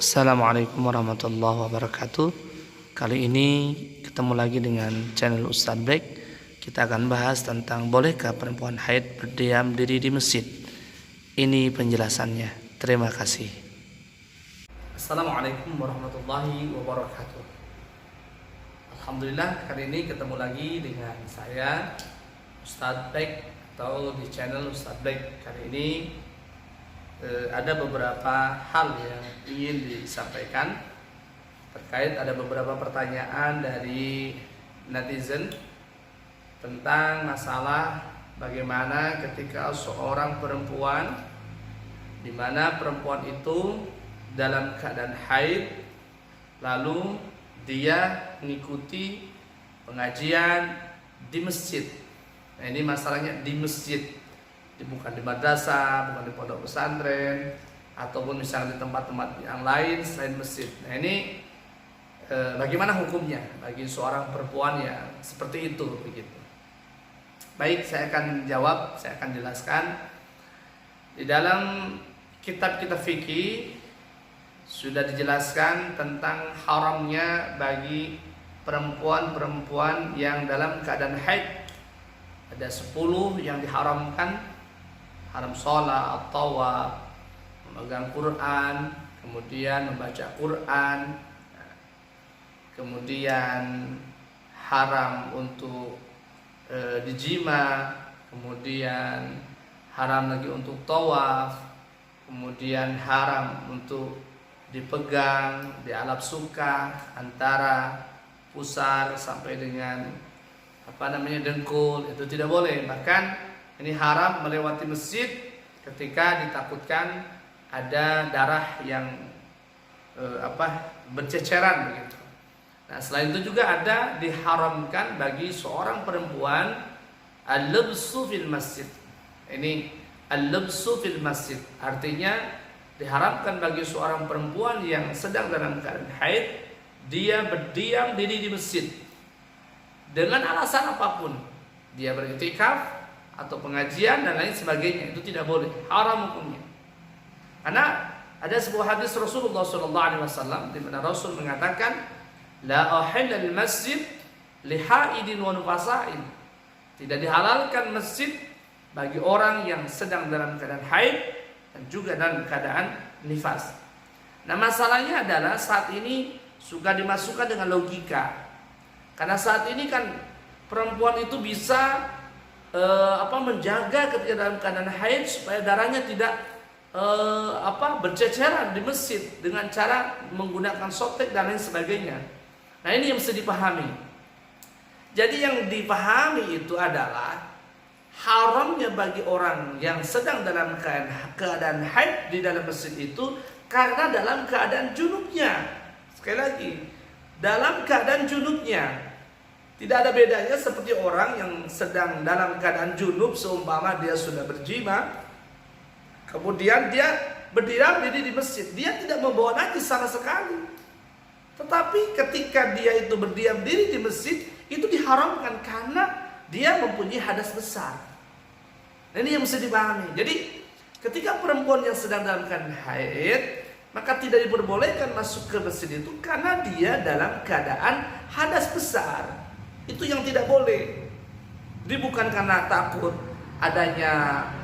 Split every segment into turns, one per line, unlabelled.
Assalamualaikum warahmatullahi wabarakatuh. Kali ini ketemu lagi dengan channel Ustadz Black. Kita akan bahas tentang bolehkah perempuan haid berdiam diri di masjid. Ini penjelasannya. Terima kasih. Assalamualaikum warahmatullahi wabarakatuh. Alhamdulillah, kali ini ketemu lagi dengan saya Ustadz Black atau di channel Ustadz Black. Kali ini ada beberapa hal yang ingin disampaikan terkait ada beberapa pertanyaan dari netizen tentang masalah bagaimana ketika seorang perempuan, di mana perempuan itu dalam keadaan haid lalu dia mengikuti pengajian di masjid. Nah, ini masalahnya di masjid, bukan di madrasah, bukan di pondok pesantren, ataupun misalnya di tempat-tempat yang lain selain masjid. Nah, ini bagaimana hukumnya bagi seorang perempuan yang seperti itu begitu. Baik, saya akan jawab, saya akan jelaskan. Di dalam kitab-kitab fikih sudah dijelaskan tentang haramnya bagi perempuan-perempuan yang dalam keadaan haid. Ada 10 yang diharamkan: haram sholat, tawaf, memegang Quran, kemudian membaca Quran, kemudian haram untuk dijima, kemudian haram lagi untuk tawaf, kemudian haram untuk dipegang, dialap suka antara pusar sampai dengan dengkul, itu tidak boleh. Bahkan ini haram melewati masjid ketika ditakutkan ada darah yang berceceran begitu. Nah, selain itu juga ada diharamkan bagi seorang perempuan al-labsu fil masjid. Ini al-labsu fil masjid artinya diharamkan bagi seorang perempuan yang sedang dalam keadaan haid dia berdiam diri di masjid dengan alasan apapun. Dia beriktikaf atau pengajian dan lain sebagainya, itu tidak boleh, haram hukumnya. Karena ada sebuah hadis Rasulullah SAW di mana Rasul mengatakan, la ahilla lil masjid li haidin wa nufasain. Tidak dihalalkan masjid bagi orang yang sedang dalam keadaan haid dan juga dalam keadaan nifas. Nah, masalahnya adalah saat ini suka dimasukkan dengan logika. Karena saat ini kan perempuan itu bisa menjaga ketika dalam keadaan haid supaya darahnya tidak berceceran di masjid dengan cara menggunakan sotek dan lain sebagainya. Nah, ini yang mesti dipahami. Jadi yang dipahami itu adalah haramnya bagi orang yang sedang dalam keadaan haid di dalam masjid itu karena dalam keadaan junubnya. Sekali lagi, dalam keadaan junubnya. Tidak ada bedanya seperti orang yang sedang dalam keadaan junub, seumpama dia sudah berjima, kemudian dia berdiam diri di masjid. Dia tidak membawa najis sama sekali. Tetapi ketika dia itu berdiam diri di masjid, itu diharamkan karena dia mempunyai hadas besar. Nah, ini yang mesti dipahami. Jadi ketika perempuan yang sedang dalam keadaan haid, maka tidak diperbolehkan masuk ke masjid itu karena dia dalam keadaan hadas besar. Itu yang tidak boleh. Jadi bukan karena takut adanya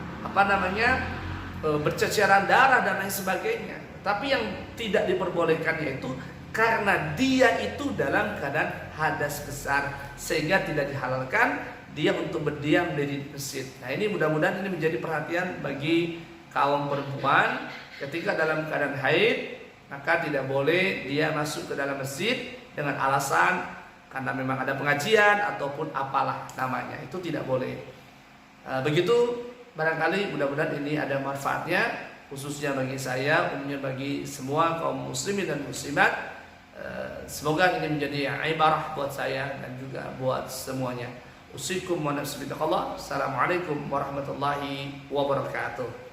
berceceran darah dan lain sebagainya. Tapi yang tidak diperbolehkannya itu karena dia itu dalam keadaan hadas besar sehingga tidak dihalalkan dia untuk berdiam di masjid. Nah, ini mudah-mudahan ini menjadi perhatian bagi kaum perempuan ketika dalam keadaan haid, maka tidak boleh dia masuk ke dalam masjid dengan alasan karena memang ada pengajian ataupun apalah namanya, itu tidak boleh. Begitu barangkali, mudah-mudahan ini ada manfaatnya khususnya bagi saya, umumnya bagi semua kaum muslimin dan muslimat. Semoga ini menjadi ibarah buat saya dan juga buat semuanya. Usikum wa nafsi bittaqallah. Assalamualaikum warahmatullahi wabarakatuh.